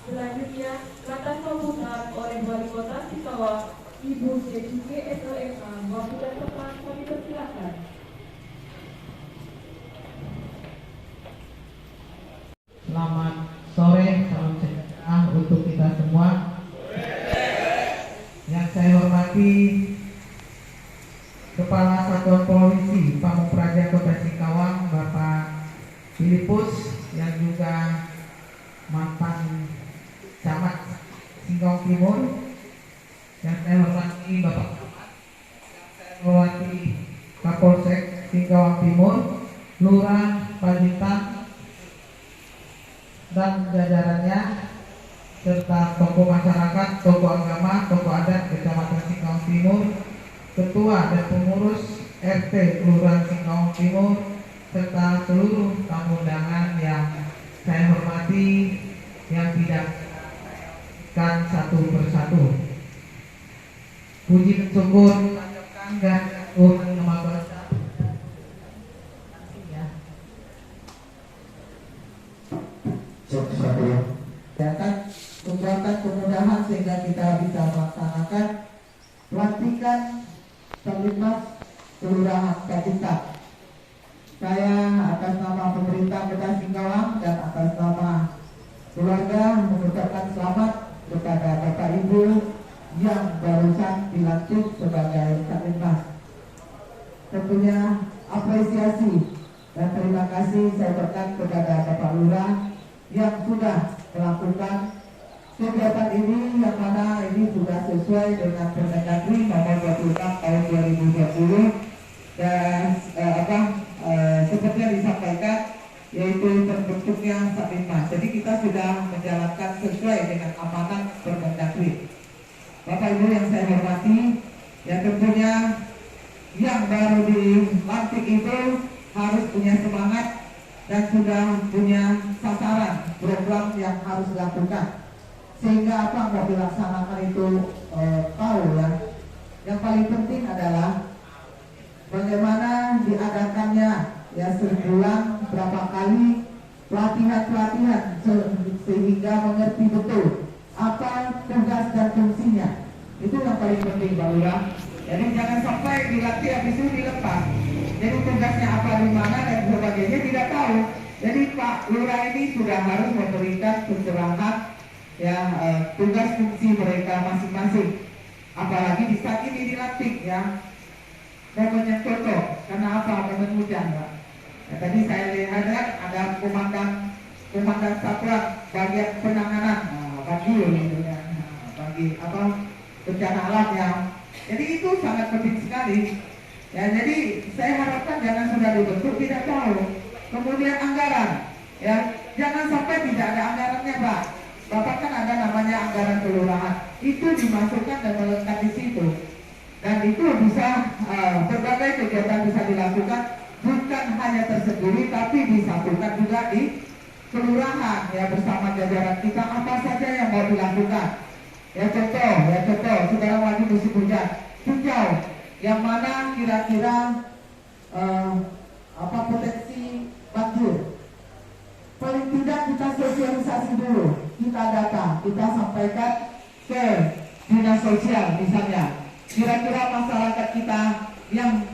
Selanjutnya, kata sambutan oleh Wali Kota Singkawang, Ibu CCG SLMA, waktu dan tempat kami persilakan. Selamat sore, salam sejahtera untuk kita semua. Yang saya hormati Kepala Satuan Polisi Pamung Praja Kota Singkawang, Bapak Filipus, yang juga mantan Camat Singkawang Timur. Yang saya hormati Bapak Camat, yang saya hormati Kapolsek Singkawang Timur, Lurah Pacitan dan jajarannya, serta tokoh masyarakat, tokoh agama, tokoh adat Kecamatan Singkawang Timur, ketua dan pengurus RT Kelurahan Singkawang Timur, serta seluruh tamu undangan yang saya hormati, yang tidak kan satu persatu. Puji syukur panjatkan dan Tuhan Yang Maha Kuasa. Membuatkan kemudahan sehingga kita bisa melaksanakan pelantikan Terlibat Kelurahan Pacitan. Saya atas nama pemerintah Kota Singkawang dan atas nama keluarga mengucapkan selamat kepada Bapak Ibu yang barusan dilantik sebagai Terlibat. Tentunya apresiasi dan terima kasih saya berikan kepada Bapak Lurah yang sudah melakukan kegiatan ini, yang mana ini sudah sesuai dengan Permendagri nomor 26 tahun 2020 dan seperti yang disampaikan, yaitu terbentuknya Satlinmas. Jadi kita sudah menjalankan sesuai dengan amanat Permendagri. Bapak Ibu yang saya hormati, ya tentunya yang baru dilantik itu harus punya semangat dan sudah punya sasaran program yang harus dilakukan, sehingga apa mau dilaksanakan itu tahu ya. Yang paling penting adalah bagaimana diadakannya, ya sebulan berapa kali pelatihan sehingga mengerti betul apa tugas dan fungsinya. Itu yang paling penting Pak Lurah. Jadi jangan sampai dilatih habis itu dilepas. Jadi tugasnya apa di mana dan sebagainya tidak tahu. Jadi Pak Lurah ini sudah harus memberikan pencerahan ya tugas fungsi mereka masing-masing. Apalagi di saat ini dilatih ya. Momennya cocok. Karena apa? Momen hujan Pak. Ya, tadi saya lihat ada komandan satuan bagian penanganan bagi bencana alam ya. Jadi itu sangat penting sekali. Ya, jadi saya harapkan jangan sudah dibentuk tidak tahu. Kemudian anggaran, ya jangan sampai tidak ada anggarannya Pak. Bapak kan ada namanya anggaran kelurahan, itu dimasukkan dan melekat di situ. Dan itu bisa berbagai kegiatan bisa dilakukan, bukan hanya tersendiri, tapi disatukan juga di kelurahan ya bersama jajaran kita apa saja yang mau dilakukan. Ya contoh, sekarang lagi musim hujan, hijau, yang mana kira-kira potensi banjir. Paling tidak kita sosialisasi dulu, kita data, kita sampaikan ke dinas sosial misalnya. Kira-kira masyarakat kita yang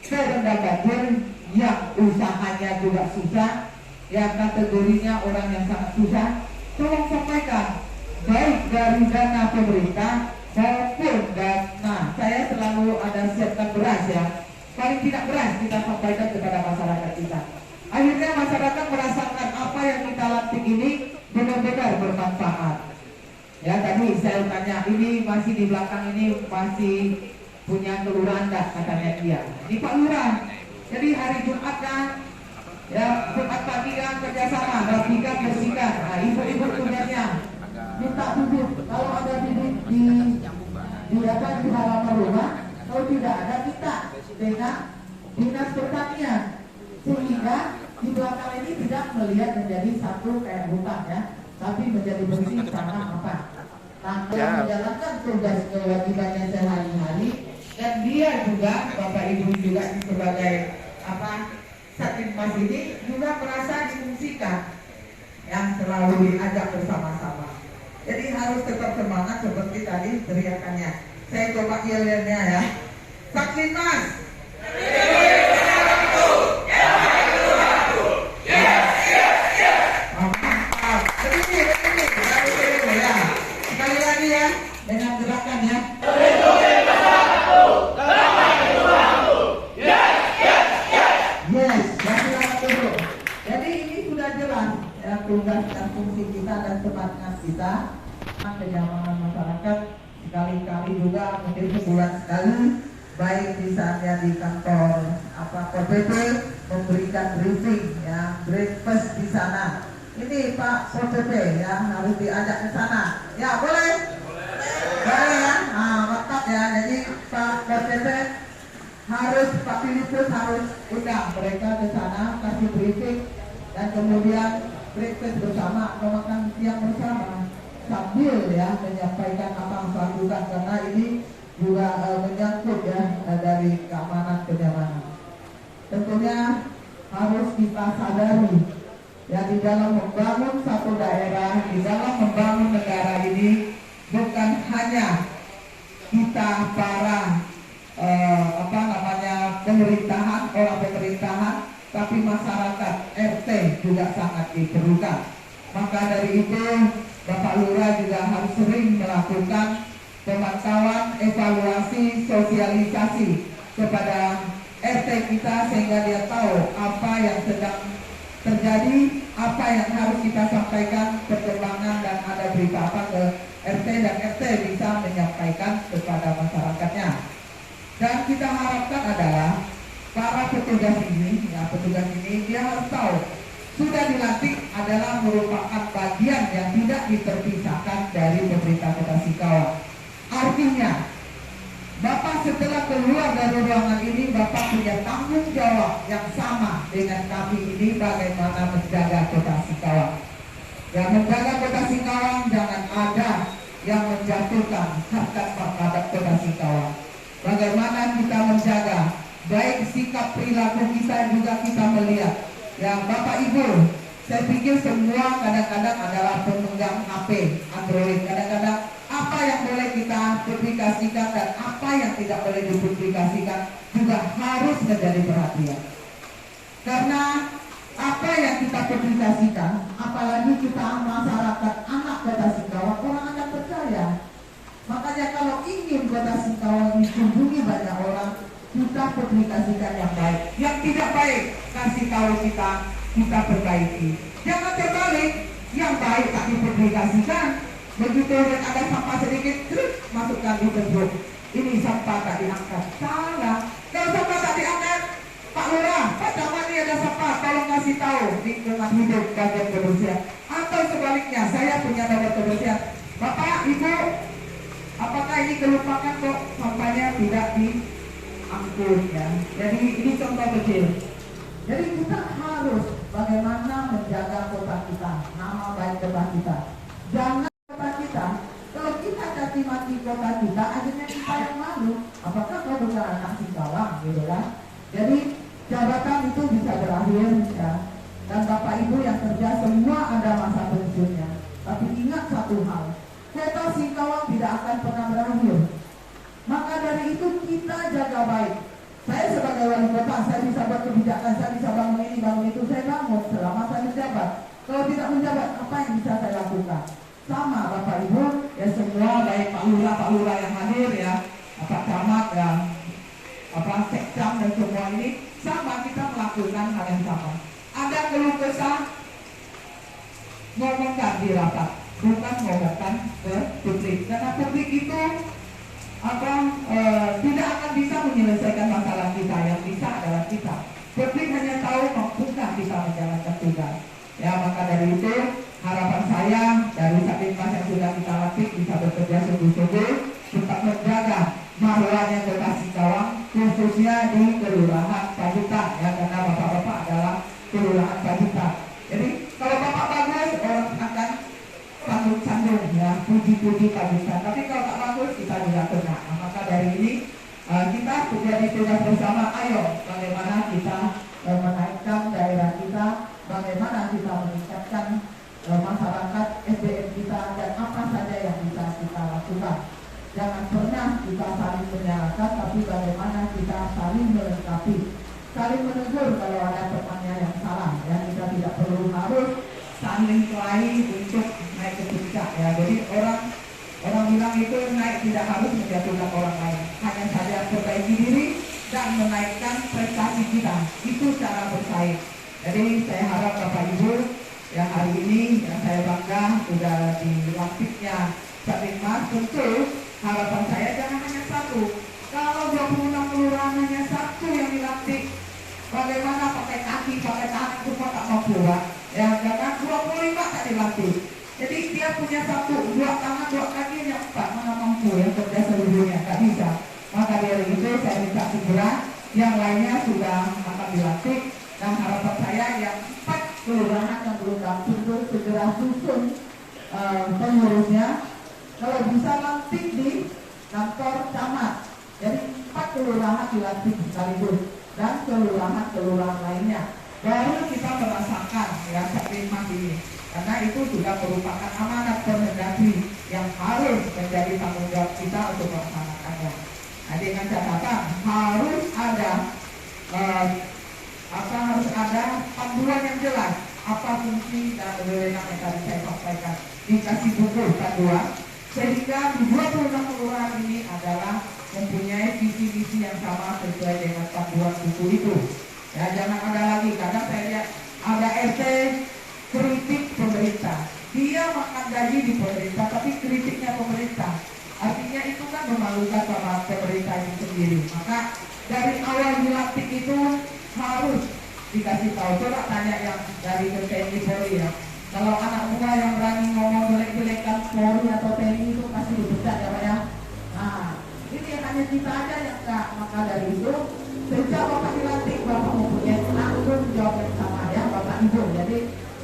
terendam banjir, yang usahanya juga susah, yang kategorinya orang yang sangat susah, tolong sampaikan baik dari dana pemerintah maupun dana. Saya selalu ada siapkan beras ya, paling tidak beras kita sampaikan kepada masyarakat kita. Akhirnya masyarakat merasakan apa yang kita latih ini benar-benar bermanfaat. Ya tadi saya tanya, ini masih di belakang ini masih punya kelurahan enggak, katanya dia. Di Pak Lurah. Jadi hari Jumat kan, ya Jumat pagi kan kerjasama, rapikan, bersihkan. Nah ibu-ibu punyanya minta duduk. Kalau ada di halaman rumah, kalau tidak ada kita dengan dinas pertanian, sehingga di belakang ini tidak melihat menjadi satu kayak hutan ya, tapi menjadi bersih sama apa. Nah, menjalankan tugas kewajibannya sehari-hari, dan dia juga Bapak Ibu juga sebagai Satlinmas ini juga merasa difungsikan yang selalu diajak bersama-sama. Jadi harus tetap semangat seperti tadi teriakannya. Saya coba yel-yelnya ya. Saklin Mas. Mantap. Begini, ya. Sekali lagi ya, dengan gerakan ya. Yes, selamat dulu. Jadi ini sudah jelas ya tugas dan fungsi kita dan semangat kita. Kenyamanan masyarakat sekali-kali juga mungkin sebulan sekali, baik misalnya di kantor KPP memberikan briefing ya, breakfast di sana. Ini Pak KPP ya harus diajak ke sana. Ya boleh? Boleh ya. Mantap ya. Jadi Pak KPP harus, Pak Filipus harus undang mereka ke sana, kasih briefing dan kemudian breakfast bersama atau makan siang bersama sambil ya menyampaikan apa yang dilakukan, karena ini juga menyangkut ya dari keamanan kenyamanan. Tentunya harus kita sadari ya, di dalam membangun satu daerah, di dalam membangun negara ini bukan hanya kita para pemerintahan, orang pemerintahan, tapi masyarakat RT juga sangat diperlukan. Maka dari itu Bapak Lurah juga harus sering melakukan pemantauan, evaluasi, sosialisasi kepada RT kita sehingga dia tahu apa yang sedang terjadi, apa yang harus kita sampaikan, perkembangan dan ada berita apa ke RT, dan RT bisa menyampaikan kepada masyarakatnya. Dan kita harapkan adalah para petugas ini, ya petugas ini dia harus tahu sudah dilantik adalah merupakan bagian yang tidak terpisahkan dari pemerintah Kota Singkawang. Artinya, Bapak setelah keluar dari ruangan ini, Bapak punya tanggung jawab yang sama dengan kami ini bagaimana menjaga Kota Singkawang. Yang menjaga Kota Singkawang jangan ada yang menjatuhkan harkat martabat Kota Singkawang. Bagaimana kita menjaga, baik sikap perilaku kita juga kita melihat. Ya Bapak Ibu, saya pikir semua kadang-kadang adalah pemegang HP Android. Kadang-kadang apa yang boleh kita publikasikan dan apa yang tidak boleh dipublikasikan juga harus menjadi perhatian. Karena apa yang kita publikasikan, apalagi kita masyarakat anak Kota Singkawang, orang akan percaya. Makanya kalau ingin Kota Singkawang dikunjungi banyak orang, kita publikasikan yang baik. Yang tidak baik, kasih tahu kita perbaiki. Jangan terbalik, yang baik tak dipublikasikan. Begitu ada sampah sedikit, terus masukkan di Facebook. Ini sampah tak diangkat. Salah. Kalau sampah tak diangkat, Pak Lurah, Pak Camat ini ada sampah, tolong kasih tahu lingkungan hidup bagian kebersihan. Atau sebaliknya, saya punya nomor kebersihan. Bapak, Ibu, apakah ini kelupaan kok sampahnya tidak diangkut ya? Jadi ini contoh kecil. Jadi kita harus bagaimana menjaga kota kita, nama baik kota kita. Jangan kota kita, kalau kita caci maki kota kita, akhirnya kita yang malu. Apakah kau bukan anak Singkawang, gitu kan? Jadi jabatan itu bisa berakhir ya. Dan Bapak Ibu yang kerja semua ada masa pensiunnya. Tapi ingat satu hal, kota Singkawang tidak akan pernah berakhir. Maka dari itu kita jaga baik. Saya sebagai wali kota, saya bisa buat kebijakan, saya bisa bangun ini, bangun itu, saya bangun selama saya menjabat. Kalau tidak menjabat, apa yang bisa saya lakukan? Sama Bapak Ibu, ya semua, baik Pak Lurah yang hadir ya, Pak Camat ya, Sekcam dan semua ini, sama kita melakukan hal yang sama. Ada keluh kesah, ngomongkan di rapat, bukan ngomongkan ke publik. Karena publik itu tidak akan bisa menyelesaikan masalah kita, yang bisa adalah kita. Publik hanya tahu mampukah kita menjalankan tugas. Ya maka dari itu harapan saya dari Satlantas yang sudah kita latih bisa bekerja sungguh-sungguh tetap menjaga marwahnya Kota Singkawang, khususnya di Kelurahan Pacitan ya, karena bapak-bapak adalah Kelurahan Pacitan. Jadi kalau bapak bagus, orang akan sambung-sambung ya, puji-puji Pacitan. Tapi kalau tak bagus, kita juga kena. Maka dari ini kita menjadi tugas bersama. Ayo bagaimana kita menaikkan daerah kita, bagaimana kita meningkatkan masyarakat SDM kita, dan apa lakukan. Jangan pernah kita saling menyalahkan, tapi bagaimana kita saling melengkapi, saling menegur kalau ada temannya yang salah. Ya, kita tidak perlu harus saling kelahi untuk naik ke puncak. Ya, jadi orang bilang itu naik tidak harus menjatuhkan orang lain, hanya saja perbaiki diri dan menaikkan prestasi kita. Itu cara bersaing. Jadi saya harap Bapak Ibu yang hari ini yang saya bangga sudah dilantiknya Sabinmas, tentu harapan saya jangan hanya satu. Kalau 26 kelurahan hanya satu yang dilantik, bagaimana pakai kaki, pakai tangan semua tak mampu, Pak? Ya, jangan 25 tak dilantik. Jadi dia punya satu, dua tangan, dua kaki, yang empat mana mampu yang kerja seluruhnya, tak bisa. Maka dari itu saya minta segera yang lainnya sudah akan dilantik, dan harapan saya yang 4 kelurahan yang belum lantik itu segera susun pengurusnya. Kalau bisa lantik di kantor camat, jadi 4 kelurahan dilantik sekaligus dan kelurahan lainnya. Baru kita merasakan ya Sabinmas ini, karena itu sudah merupakan amanat Kemendagri yang harus menjadi tanggung jawab kita untuk melaksanakannya. Nah, dengan catatan harus ada harus ada panduan yang jelas apa fungsi dan wewenang yang tadi saya sampaikan, dikasih buku panduan sehingga 26 kelurahan ini adalah mempunyai visi-misi yang sama sesuai dengan panduan buku itu. Ya, jangan ada lagi, kadang saya lihat ada RT kritik pemerintah, dia makan gaji di pemerintah tapi kritiknya pemerintah, artinya itu kan memalukan sama pemerintah itu sendiri. Maka dari awal dilantik itu harus dikasih tahu. Coba tanya yang dari TNI Polri ya, kalau anak muda yang berani ngomong jelek-jelekan Polri atau TNI itu pasti dipecat ya Pak ya. Nah, ini hanya kita aja yang enggak. Maka dari itu sejak Bapak dilantik, Bapak mempunyai tanggung jawab yang sama ya Bapak Ibu. Jadi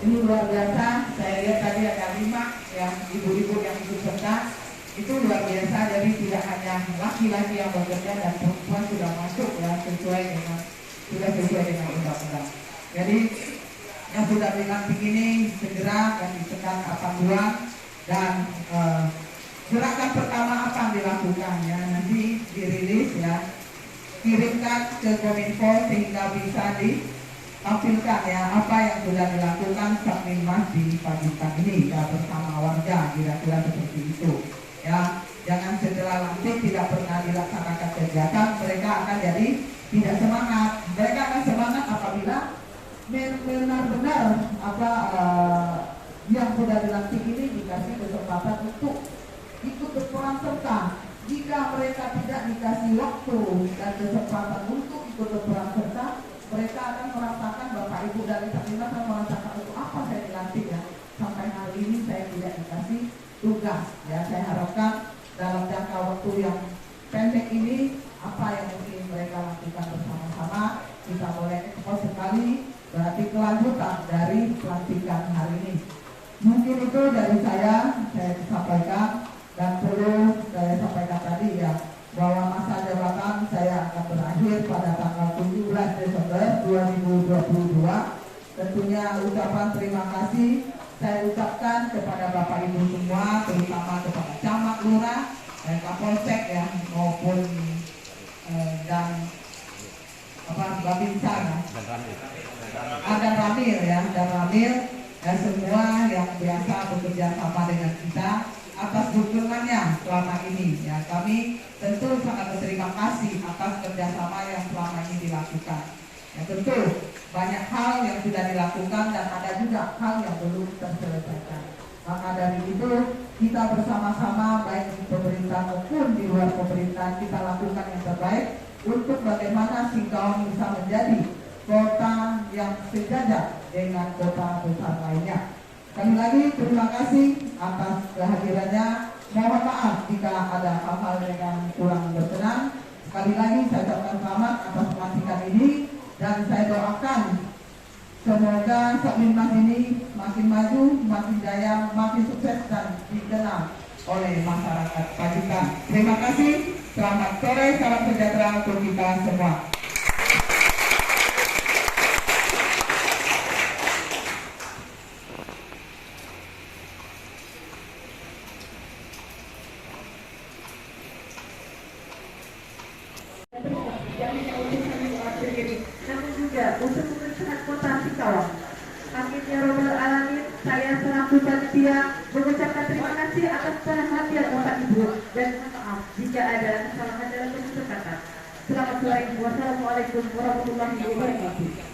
ini luar biasa. Saya lihat tadi ada 5 yang ibu-ibu yang ikut serta, itu luar biasa. Jadi tidak hanya laki-laki yang bekerja dan perempuan sudah masuk ya sesuai dengan undang-undang. Jadi yang sudah dilantik ini segera dan ditekan panduan dan gerakan pertama apa yang dilakukan ya, nanti dirilis ya, kirimkan ke Kominfo sehingga bisa ditampilkan ya apa yang sudah dilakukan Sabinmas di Pacitan ini ya bersama warga, kira-kira seperti itu ya. Jangan setelah lantik tidak pernah dilaksanakan kegiatan, mereka akan jadi tidak semangat. Mereka akan semangat apabila benar-benar yang sudah dilantik ini dikasih kesempatan untuk ikut berperan serta. Jika mereka tidak dikasih waktu dan kesempatan untuk ikut berperan serta, mereka akan merasakan Bapak Ibu dari Sabinmas akan merasakan untuk apa saya dilantik ya. Sampai hari ini saya tidak dikasih tugas ya. Saya harapkan dalam jangka waktu yang pendek ini apa yang mungkin mereka lakukan bersama-sama kita boleh ekspos sekali, berarti kelanjutan dari pelantikan hari ini. Mungkin itu dari saya sampaikan, dan perlu saya sampaikan tadi ya bahwa masa jabatan saya akan berakhir pada tanggal 17 Desember 2022. Tentunya ucapan terima kasih saya ucapkan kepada Bapak Ibu semua, terutama kepada camat, lurah, dan kapolsek ya, maupun dan Babinsa ya, dan Ramil ya, dan semua yang biasa bekerja sama dengan kita atas dukungannya selama ini ya. Kami tentu sangat berterima kasih atas kerjasama yang selama ini dilakukan ya. Tentu banyak hal yang sudah dilakukan dan ada juga hal yang belum terselesaikan. Maka dari itu kita bersama-sama baik di pemerintah maupun di luar pemerintah kita lakukan yang terbaik untuk bagaimana Singkawang bisa menjadi kota yang sejajar dengan kota besar lainnya. Sekali lagi terima kasih atas kehadirannya. Mohon maaf jika ada hal-hal yang kurang berkenan. Sekali lagi saya ucapkan selamat atas pelantikan ini dan saya doakan semoga Sabinmas ini makin maju, makin jaya, makin sukses dan dikenal oleh masyarakat Pacitan. Terima kasih. Selamat sore, salam sejahtera untuk kita semua. Saya selaku panitia mengucapkan terima kasih atas perhatian Bapak Ibu dan mohon maaf jika ada kesalahan dalam penuturan kata. Selamat sore. Wassalamualaikum warahmatullahi wabarakatuh.